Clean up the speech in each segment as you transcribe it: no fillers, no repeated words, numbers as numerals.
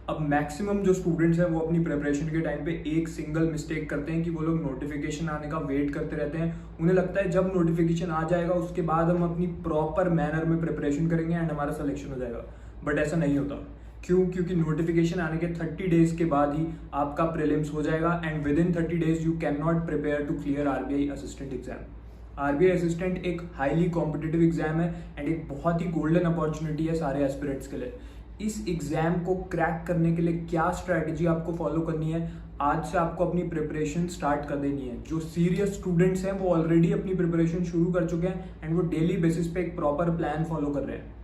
अब मैक्सिमम जो स्टूडेंट्स हैं वो अपनी प्रिपरेशन के टाइम पे एक सिंगल मिस्टेक करते हैं कि वो लोग नोटिफिकेशन आने का वेट करते रहते हैं। उन्हें लगता है जब नोटिफिकेशन आ जाएगा उसके बाद हम अपनी प्रॉपर मैनर में प्रिपरेशन करेंगे एंड हमारा सिलेक्शन हो जाएगा, बट ऐसा नहीं होता। क्यों? क्योंकि नोटिफिकेशन आने के 30 डेज के बाद ही आपका प्रीलिम्स हो जाएगा and within 30 days you can not prepare to clear RBI assistant exam. RBI assistant एक हाईली कॉम्पिटिटिव एग्जाम है एंड एक बहुत ही गोल्डन अपॉर्चुनिटी है सारे एस्पिरेंट्स के लिए। इस एग्जाम को क्रैक करने के लिए क्या स्ट्रैटेजी आपको फॉलो करनी है, आज से आपको अपनी प्रिपरेशन स्टार्ट कर देनी है। जो सीरियस स्टूडेंट्स हैं वो ऑलरेडी अपनी प्रिपरेशन शुरू कर चुके हैं एंड वो डेली बेसिस पे एक प्रॉपर प्लान फॉलो कर रहे हैं।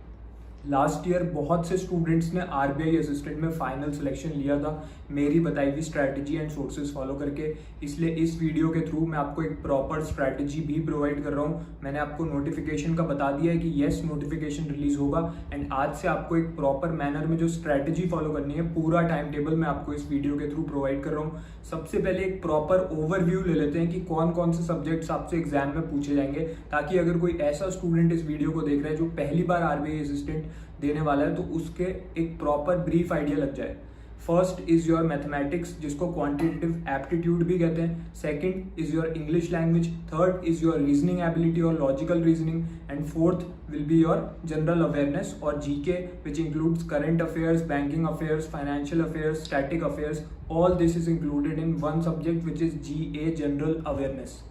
लास्ट ईयर बहुत से स्टूडेंट्स ने आरबीआई असिस्टेंट में फाइनल सिलेक्शन लिया था मेरी बताई हुई स्ट्रैटेजी एंड सोर्सेज फॉलो करके। इसलिए इस वीडियो के थ्रू मैं आपको एक प्रॉपर स्ट्रैटेजी भी प्रोवाइड कर रहा हूँ। मैंने आपको नोटिफिकेशन का बता दिया है कि येस नोटिफिकेशन रिलीज होगा एंड आज से आपको एक प्रॉपर मैनर में जो स्ट्रैटेजी फॉलो करनी है पूरा टाइम टेबल मैं आपको इस वीडियो के थ्रू प्रोवाइड कर रहा हूँ। सबसे पहले एक प्रॉपर ओवरव्यू ले लेते हैं कि कौन कौन से सब्जेक्ट्स आपसे एग्जाम में पूछे जाएंगे, ताकि अगर कोई ऐसा स्टूडेंट इस वीडियो को देख रहा है जो पहली बार आरबीआई असिस्टेंट देने वाला है तो उसके एक प्रॉपर ब्रीफ आइडिया लग जाए। फर्स्ट इज योर मैथमेटिक्स, जिसको क्वांटिटेटिव एप्टीट्यूड भी कहते हैं। Second is your English language. Third is your reasoning ability और logical reasoning and fourth will be your general awareness और GK which includes current affairs, banking affairs, financial affairs, static affairs. All this is included in one subject which is GA general awareness.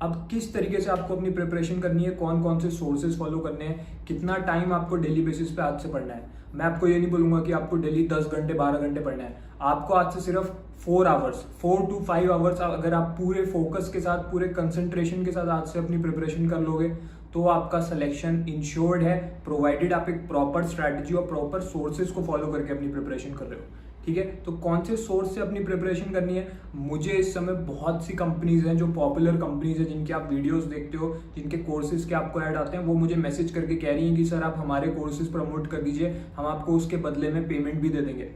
अब किस तरीके से आपको अपनी preparation करनी है, कौन कौन से सोर्सेज फॉलो करने हैं, कितना टाइम आपको डेली बेसिस पे आज से पढ़ना है। मैं आपको ये नहीं बोलूंगा कि आपको डेली 10 घंटे 12 घंटे पढ़ना है। आपको आज से सिर्फ 4 आवर्स 4 to 5 आवर्स अगर आप पूरे फोकस के साथ, पूरे कंसंट्रेशन के साथ आज से अपनी प्रिपरेशन कर लोगे तो आपका सिलेक्शन इंश्योर्ड है, प्रोवाइडेड आप एक प्रॉपर स्ट्रैटेजी और प्रॉपर सोर्सेज को फॉलो करके अपनी प्रिपरेशन कर रहे हो। ठीक है, तो कौन से सोर्स से अपनी प्रिपरेशन करनी है? मुझे इस समय बहुत सी कंपनीज हैं जो पॉपुलर कंपनीज हैं जिनके आप वीडियोस देखते हो, जिनके कोर्सेज के आपको ऐड आते हैं, वो मुझे मैसेज करके कह रही हैं कि सर आप हमारे कोर्सेज प्रमोट कर दीजिए, हम आपको उसके बदले में पेमेंट भी दे देंगे।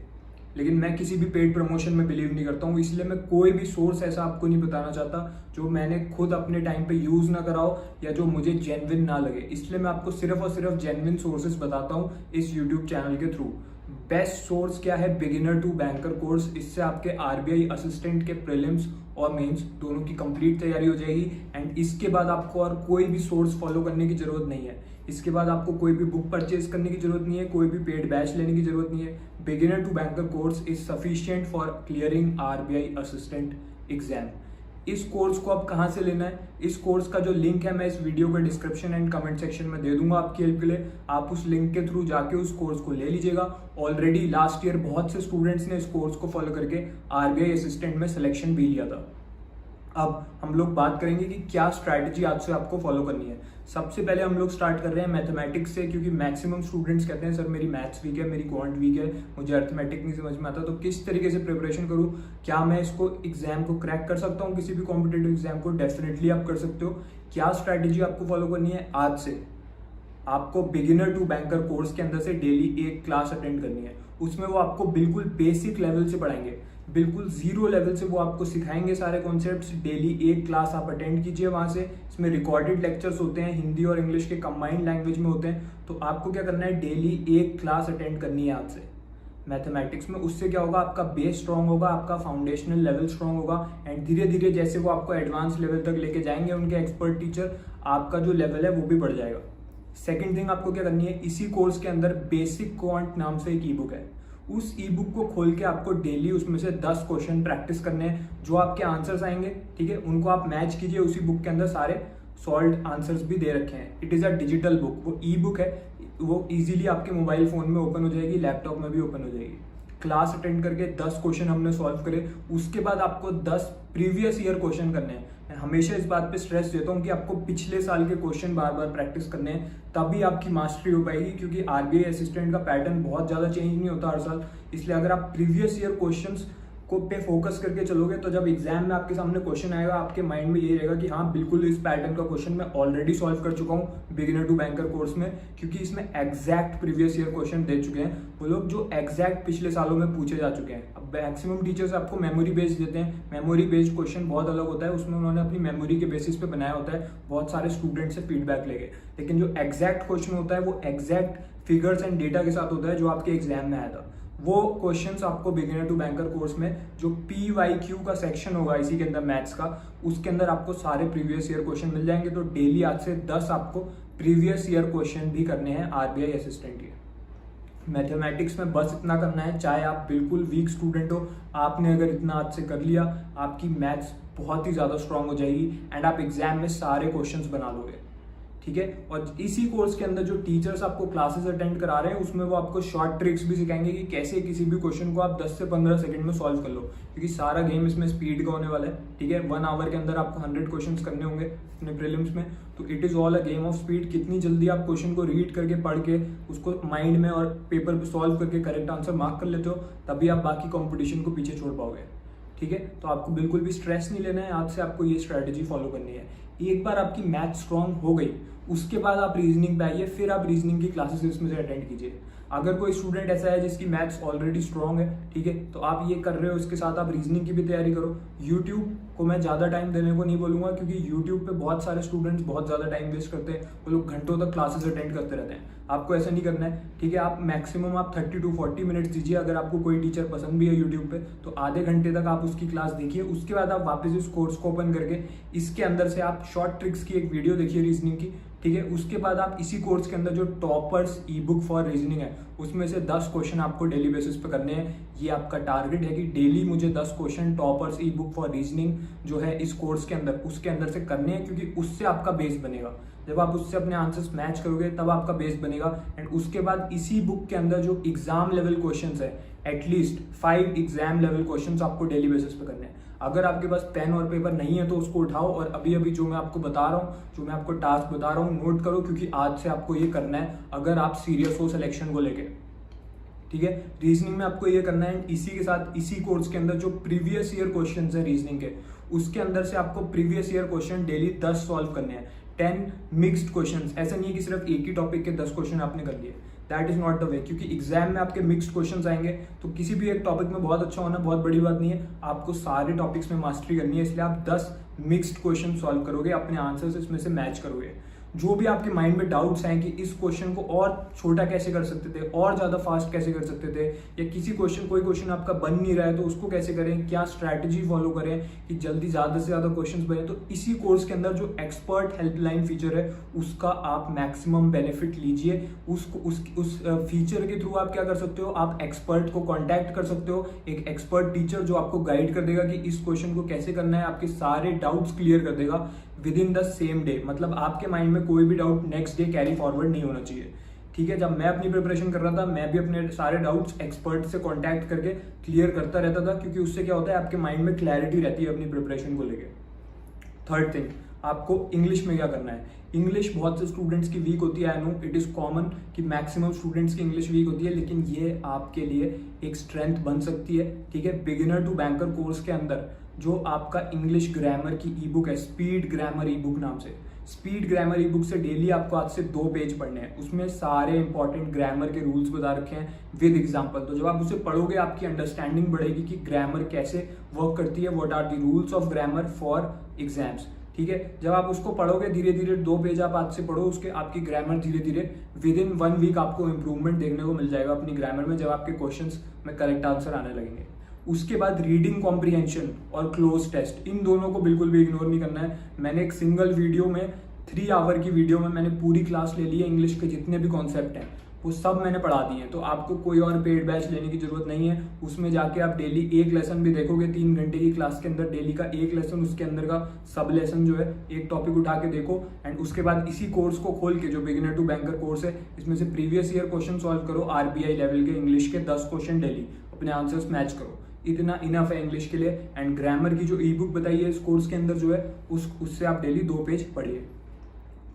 लेकिन मैं किसी भी पेड प्रमोशन में बिलीव नहीं करता हूँ, इसलिए मैं कोई भी सोर्स ऐसा आपको नहीं बताना चाहता जो मैंने खुद अपने टाइम पे यूज ना कराओ या जो मुझे जेन्युइन ना लगे। इसलिए मैं आपको सिर्फ और सिर्फ जेन्युइन सोर्सेज बताता हूँ इस यूट्यूब चैनल के थ्रू। बेस्ट सोर्स क्या है? Beginner to banker course. इससे आपके आरबीआई असिस्टेंट के प्रीलिम्स और मेंस दोनों की कंप्लीट तैयारी हो जाएगी एंड इसके बाद आपको और कोई भी सोर्स फॉलो करने की जरूरत नहीं है। इसके बाद आपको कोई भी बुक परचेज करने की जरूरत नहीं है, कोई भी पेड बैच लेने की जरूरत नहीं है। Beginner to banker course is sufficient for clearing RBI assistant exam. इस कोर्स को आप कहाँ से लेना है? इस कोर्स का जो लिंक है मैं इस वीडियो के डिस्क्रिप्शन एंड कमेंट सेक्शन में दे दूंगा आपकी हेल्प के लिए। आप उस लिंक के थ्रू जाके उस कोर्स को ले लीजिएगा। ऑलरेडी लास्ट ईयर बहुत से स्टूडेंट्स ने इस कोर्स को फॉलो करके आरबीआई असिस्टेंट में सिलेक्शन भी लिया था। अब हम लोग बात करेंगे कि क्या स्ट्रैटेजी आज से आपको फॉलो करनी है। सबसे पहले हम लोग स्टार्ट कर रहे हैं मैथमेटिक्स से, क्योंकि मैक्सिमम स्टूडेंट्स कहते हैं सर मेरी मैथ्स वीक है, मेरी क्वांट वीक है, मुझे अर्थमेटिक नहीं समझ में आता, तो किस तरीके से प्रिपरेशन करूं, क्या मैं इसको एग्जाम को क्रैक कर सकता हूं, किसी भी कॉम्पिटेटिव एग्जाम को? डेफिनेटली आप कर सकते हो। क्या स्ट्रैटेजी आपको फॉलो करनी है? आज से आपको बिगिनर टू बैंकर कोर्स के अंदर से डेली एक क्लास अटेंड करनी है। उसमें वो आपको बिल्कुल बेसिक लेवल से पढ़ाएंगे, बिल्कुल जीरो लेवल से वो आपको सिखाएंगे सारे कॉन्सेप्ट्स। डेली एक क्लास आप अटेंड कीजिए वहां से। इसमें रिकॉर्डेड लेक्चर्स होते हैं, हिंदी और इंग्लिश के कंबाइंड लैंग्वेज में होते हैं। तो आपको क्या करना है? डेली एक क्लास अटेंड करनी है आज से मैथमेटिक्स में। उससे क्या होगा? आपका बेस स्ट्रांग होगा, आपका फाउंडेशनल लेवल स्ट्रांग होगा एंड धीरे धीरे जैसे वो आपको एडवांस लेवल तक लेके जाएंगे उनके एक्सपर्ट टीचर, आपका जो लेवल है वो भी बढ़ जाएगा। सेकेंड थिंग आपको क्या करनी है? इसी कोर्स के अंदर बेसिक क्वांट नाम से एक ई बुक है। उस ई बुक को खोल के आपको डेली उसमें से 10 क्वेश्चन प्रैक्टिस करने हैं। जो आपके आंसर्स आएंगे, ठीक है, उनको आप मैच कीजिए। उसी बुक के अंदर सारे सॉल्व आंसर्स भी दे रखे हैं। It is a digital book, वो ई बुक है, वो इजीली आपके मोबाइल फोन में ओपन हो जाएगी, लैपटॉप में भी ओपन हो जाएगी। क्लास अटेंड करके 10 क्वेश्चन हमने सॉल्व करे, उसके बाद आपको 10 प्रीवियस ईयर क्वेश्चन करने हैं। मैं हमेशा इस बात पे स्ट्रेस देता हूँ कि आपको पिछले साल के क्वेश्चन बार बार प्रैक्टिस करने हैं, तभी आपकी मास्टरी हो पाएगी। क्योंकि आरबीआई असिस्टेंट का पैटर्न बहुत ज़्यादा चेंज नहीं होता हर साल, इसलिए अगर आप प्रीवियस ईयर क्वेश्चंस को पे फोकस करके चलोगे तो जब एग्जाम में आपके सामने क्वेश्चन आएगा आपके माइंड में ये रहेगा कि हाँ बिल्कुल इस पैटर्न का क्वेश्चन मैं ऑलरेडी सॉल्व कर चुका हूँ बिगिनर टू बैंकर कोर्स में, क्योंकि इसमें एग्जैक्ट प्रीवियस ईयर क्वेश्चन दे चुके हैं वो लोग जो एग्जैक्ट पिछले सालों में पूछे जा चुके हैं। अब मैक्सिमम टीचर्स आपको मेमोरी बेस्ड देते हैं, मेमोरी बेस्ड क्वेश्चन बहुत अलग होता है, उसमें उन्होंने अपनी मेमोरी के बेसिस पे बनाया होता है, बहुत सारे स्टूडेंट से फीडबैक लेके। लेकिन जो एग्जैक्ट क्वेश्चन होता है वो एग्जैक्ट फिगर्स एंड डेटा के साथ होता है जो आपके एग्जाम में आया था। वो क्वेश्चंस आपको बिगिनर टू बैंकर कोर्स में जो PYQ का सेक्शन होगा इसी के अंदर मैथ्स का, उसके अंदर आपको सारे प्रीवियस ईयर क्वेश्चन मिल जाएंगे। तो डेली आज से 10 आपको प्रीवियस ईयर क्वेश्चन भी करने हैं RBI असिस्टेंट के। मैथमेटिक्स में बस इतना करना है, चाहे आप बिल्कुल वीक स्टूडेंट हो, आपने अगर इतना आज से कर लिया, आपकी मैथ्स बहुत ही ज़्यादा स्ट्रांग हो जाएगी एंड आप एग्जाम में सारे क्वेश्चंस बना लोगे, ठीक है। और इसी कोर्स के अंदर जो टीचर्स आपको क्लासेस अटेंड करा रहे हैं उसमें वो आपको शॉर्ट ट्रिक्स भी सिखाएंगे कि कैसे किसी भी क्वेश्चन को आप 10 से 15 सेकंड में सॉल्व कर लो, क्योंकि सारा गेम इसमें स्पीड का होने वाला है, ठीक है। 1 आवर के अंदर आपको 100 क्वेश्चंस करने होंगे अपने प्रीलिम्स में, तो it is all a game of speed. कितनी जल्दी आप क्वेश्चन को रीड करके पढ़ के उसको माइंड में और पेपर पे सॉल्व करके करेक्ट आंसर मार्क कर लेते हो, तभी आप बाकी कॉम्पिटिशन को पीछे छोड़ पाओगे, ठीक है। तो आपको बिल्कुल भी स्ट्रेस नहीं लेना है, आज से आपको ये स्ट्रैटेजी फॉलो करनी है। एक बार आपकी मैथ स्ट्रांग हो गई, उसके बाद आप रीजनिंग पे आइए, फिर आप रीजनिंग की क्लासेस इसमें से अटेंड कीजिए। अगर कोई स्टूडेंट ऐसा है जिसकी मैथ्स ऑलरेडी स्ट्रांग है, ठीक है, तो आप ये कर रहे हो, इसके साथ आप रीजनिंग की भी तैयारी करो। यूट्यूब को मैं ज़्यादा टाइम देने को नहीं बोलूँगा, क्योंकि यूट्यूब पे बहुत सारे स्टूडेंट्स बहुत ज़्यादा टाइम वेस्ट करते हैं, वो लोग घंटों तक क्लासेस अटेंड करते रहते हैं। आपको ऐसा नहीं करना है, ठीक है। आप मैक्सिमम आप 30 to 40 मिनट्स दीजिए। अगर आपको कोई टीचर पसंद भी है यूट्यूब पे, तो आधे घंटे तक आप उसकी क्लास देखिए, उसके बाद आप वापस इस कोर्स को ओपन करके इसके अंदर से आप शॉर्ट ट्रिक्स की एक वीडियो देखिए रीजनिंग की, ठीक है। उसके बाद आप इसी कोर्स के अंदर जो toppers E book for reasoning है उसमें से 10 क्वेश्चन आपको डेली बेसिस पे करने हैं। ये आपका टारगेट है कि डेली मुझे 10 question toppers E book for reasoning जो है इस कोर्स के अंदर, उसके अंदर से करने हैं, क्योंकि उससे आपका बेस बनेगा। जब आप उससे अपने आंसर्स मैच करोगे तब आपका बेस बनेगा। एंड उसके बाद इसी बुक के अंदर जो एग्जाम लेवल क्वेश्चंस है, एटलीस्ट 5 एग्जाम लेवल क्वेश्चंस आपको डेली बेसिस पे करने हैं। अगर आपके पास पेन और पेपर नहीं है तो उसको उठाओ और अभी अभी जो मैं आपको बता रहा हूँ, जो मैं आपको टास्क बता रहा हूँ, नोट करो, क्योंकि आज से आपको ये करना है अगर आप सीरियस हो सिलेक्शन को लेके, ठीक है। रीजनिंग में आपको ये करना है। इसी के साथ इसी कोर्स के अंदर जो प्रीवियस ईयर क्वेश्चंस है रीजनिंग के, उसके अंदर से आपको previous year question daily 10 solve करने हैं। 10 मिक्स्ड क्वेश्चंस, ऐसा नहीं है कि सिर्फ एक ही टॉपिक के 10 क्वेश्चन आपने कर लिए, that is not the way, क्योंकि एग्जाम में आपके मिक्स्ड क्वेश्चंस आएंगे। तो किसी भी एक टॉपिक में बहुत अच्छा होना बहुत बड़ी बात नहीं है, आपको सारे टॉपिक्स में मास्टरी करनी है, इसलिए आप 10 मिक्स्ड क्वेश्चन सॉल्व करोगे, अपने आंसर्स इसमें से मैच करोगे। जो भी आपके माइंड में डाउट्स हैं कि इस क्वेश्चन को और छोटा कैसे कर सकते थे, और ज्यादा फास्ट कैसे कर सकते थे, या किसी कोई क्वेश्चन आपका बन नहीं रहा है तो उसको कैसे करें, क्या स्ट्रैटेजी फॉलो करें कि जल्दी ज्यादा से ज्यादा क्वेश्चंस बने, तो इसी कोर्स के अंदर जो एक्सपर्ट हेल्पलाइन फीचर है उसका आप मैक्सिमम बेनिफिट लीजिए। उस फीचर के थ्रू आप क्या कर सकते हो, आप एक्सपर्ट को कॉन्टैक्ट कर सकते हो, एक एक्सपर्ट टीचर जो आपको गाइड कर देगा कि इस क्वेश्चन को कैसे करना है, आपके सारे डाउट्स क्लियर कर देगा with in the same day. मतलब आपके माइंड में कोई भी doubt next day carry forward नहीं होना चाहिए, ठीक है। जब मैं अपनी प्रिपरेशन कर रहा था, मैं भी अपने सारे डाउट्स एक्सपर्ट से कांटेक्ट करके क्लियर करता रहता था, क्योंकि उससे क्या होता है, आपके माइंड में क्लैरिटी रहती है अपनी प्रिपरेशन को लेके। थर्ड थिंग, आपको इंग्लिश में क्या करना है। इंग्लिश बहुत से स्टूडेंट्स की वीक होती है, I know it is common कि मैक्सिमम स्टूडेंट्स की इंग्लिश वीक होती है, लेकिन ये आपके लिए एक स्ट्रेंथ बन सकती है, ठीक है। बिगिनर टू बैंकर कोर्स के अंदर जो आपका इंग्लिश ग्रामर की ई बुक है, स्पीड ग्रामर ई बुक नाम से, स्पीड ग्रामर ई बुक से डेली आपको आज से 2 पेज पढ़ने हैं। उसमें सारे इंपॉर्टेंट ग्रामर के रूल्स बता रखे हैं विद एग्जांपल। तो जब आप उसे पढ़ोगे आपकी अंडरस्टैंडिंग बढ़ेगी कि ग्रामर कैसे वर्क करती है, what are the rules of grammar for exams, ठीक है। जब आप उसको पढ़ोगे धीरे धीरे 2 पेज आप आज से पढ़ो, उसके आपकी ग्रामर धीरे धीरे विद इन 1 वीक आपको इंप्रूवमेंट देखने को मिल जाएगा अपनी ग्रामर में, जब आपके क्वेश्चंस में करेक्ट आंसर आने लगेंगे। उसके बाद रीडिंग कॉम्प्रिहेंशन और क्लोज टेस्ट, इन दोनों को बिल्कुल भी इग्नोर नहीं करना है। मैंने एक सिंगल वीडियो में 3 आवर की वीडियो में मैंने पूरी क्लास ले ली है, इंग्लिश के जितने भी कॉन्सेप्ट हैं वो सब मैंने पढ़ा दिए हैं। तो आपको कोई और पेड बैच लेने की जरूरत नहीं है। उसमें जाके आप डेली एक लेसन भी देखोगे, 3 घंटे की क्लास के अंदर डेली का एक लेसन, उसके अंदर का सब लेसन जो है एक टॉपिक उठा के देखो। एंड उसके बाद इसी कोर्स को खोल के, जो बिगिनर टू बैंकर कोर्स है, इसमें से प्रीवियस ईयर क्वेश्चन सॉल्व करो, RBI लेवल के इंग्लिश के 10 क्वेश्चन डेली, अपने आंसर्स मैच करो। इतना इनफ है इंग्लिश के लिए। एंड ग्रामर की जो ई बुक बताई है इस कोर्स के अंदर जो है उससे आप डेली 2 पेज पढ़िए।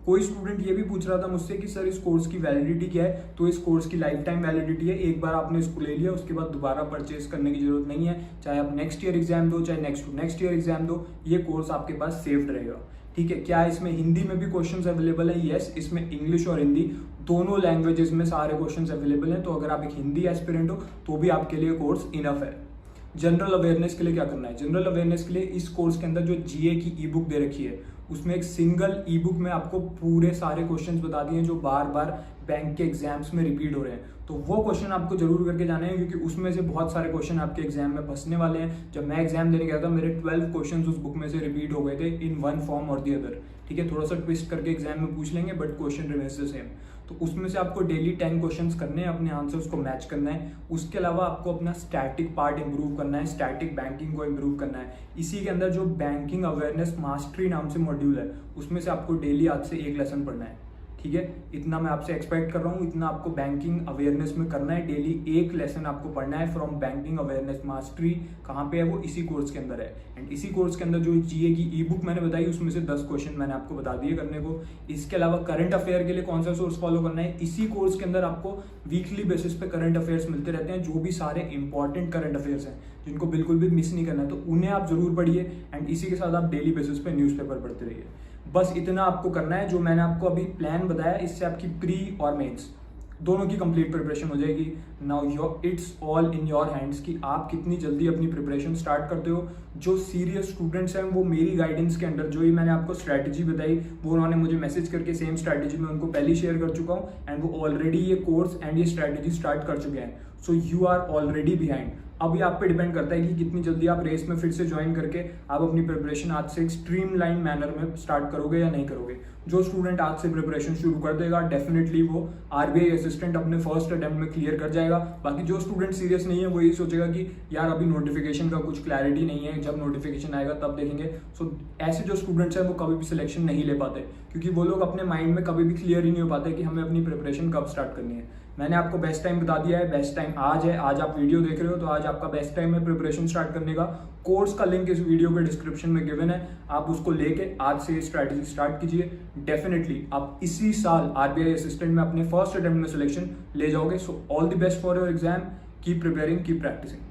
कोई स्टूडेंट ये भी पूछ रहा था मुझसे कि सर इस कोर्स की वैलिडिटी क्या है, तो इस कोर्स की लाइफ टाइम वैलिडिटी है। एक बार आपने इसको ले लिया उसके बाद दोबारा परचेज करने की जरूरत नहीं है, चाहे आप नेक्स्ट ईयर एग्जाम दो, चाहे नेक्स्ट ईयर एग्जाम दो, ये कोर्स आपके पास सेव्ड रहेगा, ठीक है। क्या इसमें हिंदी में भी क्वेश्चंस अवेलेबल है? यस, इसमें इंग्लिश और हिंदी दोनों लैंग्वेजेस में सारे क्वेश्चंस अवेलेबल हैं। तो अगर आप एक हिंदी एस्पिरेंट हो तो भी आपके लिए कोर्स इनफ है। जनरल अवेयरनेस के लिए क्या करना है? जनरल अवेयरनेस के लिए इस कोर्स के अंदर जो GA की ई बुक दे रखी है, उसमें एक सिंगल ई बुक में आपको पूरे सारे क्वेश्चंस बता दिए हैं जो बार बार बैंक के एग्जाम्स में रिपीट हो रहे हैं। तो वो क्वेश्चन आपको जरूर करके जाने हैं, क्योंकि उसमें से बहुत सारे क्वेश्चन आपके एग्जाम में फंसने वाले हैं। जब मैं एग्जाम देने गया था मेरे 12 क्वेश्चन उस बुक में से रिपीट हो गए थे इन वन फॉर्म और दी अदर। ठीक है, थोड़ा सा ट्विस्ट करके एग्जाम में पूछ लेंगे but question remains the same. तो उसमें से आपको डेली 10 क्वेश्चंस करने हैं, अपने आंसर्स को मैच करना है। उसके अलावा आपको अपना स्टैटिक पार्ट इंप्रूव करना है, स्टैटिक बैंकिंग को इंप्रूव करना है। इसी के अंदर जो बैंकिंग अवेयरनेस मास्टरी नाम से मॉड्यूल है उसमें से आपको डेली आज से 1 लेसन पढ़ना है। ठीक है, इतना मैं आपसे एक्सपेक्ट कर रहा हूँ, इतना आपको बैंकिंग अवेयरनेस में करना है। डेली 1 लेसन आपको पढ़ना है फ्रॉम बैंकिंग अवेयरनेस मास्टरी। कहाँ पे है वो? इसी कोर्स के अंदर है। एंड इसी कोर्स के अंदर जो जीए की ई बुक मैंने बताई उसमें से 10 क्वेश्चन मैंने आपको बता दिए करने को। इसके अलावा करंट अफेयर के लिए कौन सा सोर्स फॉलो करना है, इसी कोर्स के अंदर आपको वीकली बेसिस पे करंट अफेयर्स मिलते रहते हैं। जो भी सारे इंपॉर्टेंट करंट अफेयर्स हैं जिनको बिल्कुल भी मिस नहीं करना है, तो उन्हें आप जरूर पढ़िए। एंड इसी के साथ आप डेली बेसिस पे न्यूज़पेपर पढ़ते रहिए। बस इतना आपको करना है। जो मैंने आपको अभी प्लान बताया इससे आपकी प्री और मेंस दोनों की कंप्लीट प्रिपरेशन हो जाएगी। Now it's all in your hands कि आप कितनी जल्दी अपनी प्रिपरेशन स्टार्ट करते हो। जो सीरियस स्टूडेंट्स हैं वो मेरी गाइडेंस के अंडर जो ही मैंने आपको स्ट्रैटेजी बताई वो उन्होंने मुझे मैसेज करके सेम स्ट्रैटेजी में उनको पहले शेयर कर चुका हूँ। एंड वो ऑलरेडी ये कोर्स एंड ये स्ट्रैटेजी स्टार्ट कर चुके हैं। So you are already behind. अभी आप पे डिपेंड करता है कि कितनी जल्दी आप रेस में फिर से ज्वाइन करके आप अपनी प्रिपरेशन आज से एक स्ट्रीमलाइन मैनर में स्टार्ट करोगे या नहीं करोगे। जो स्टूडेंट आज से प्रिपरेशन शुरू कर देगा डेफिनेटली वो आरबीआई असिस्टेंट अपने फर्स्ट अटेम्प्ट में क्लियर कर जाएगा। बाकी जो स्टूडेंट सीरियस नहीं है वो यही सोचेगा कि यार अभी नोटिफिकेशन का कुछ क्लैरिटी नहीं है, जब नोटिफिकेशन आएगा तब देखेंगे। सो ऐसे जो स्टूडेंट्स हैं वो कभी भी सिलेक्शन नहीं ले पाते, क्योंकि वो लोग अपने माइंड में कभी भी क्लियर ही नहीं हो पाते कि हमें अपनी प्रिपरेशन कब स्टार्ट करनी है। मैंने आपको बेस्ट टाइम बता दिया है, बेस्ट टाइम आज है। आज आप वीडियो देख रहे हो तो आज आपका बेस्ट टाइम है प्रिपरेशन स्टार्ट करने का। कोर्स का लिंक इस वीडियो के डिस्क्रिप्शन में गिवन है, आप उसको लेके आज से स्ट्रैटेजी स्टार्ट कीजिए। डेफिनेटली आप इसी साल आरबीआई असिस्टेंट में अपने फर्स्ट अटेम्प्ट में सिलेक्शन ले जाओगे। So all the best for your exam, keep preparing, keep practising.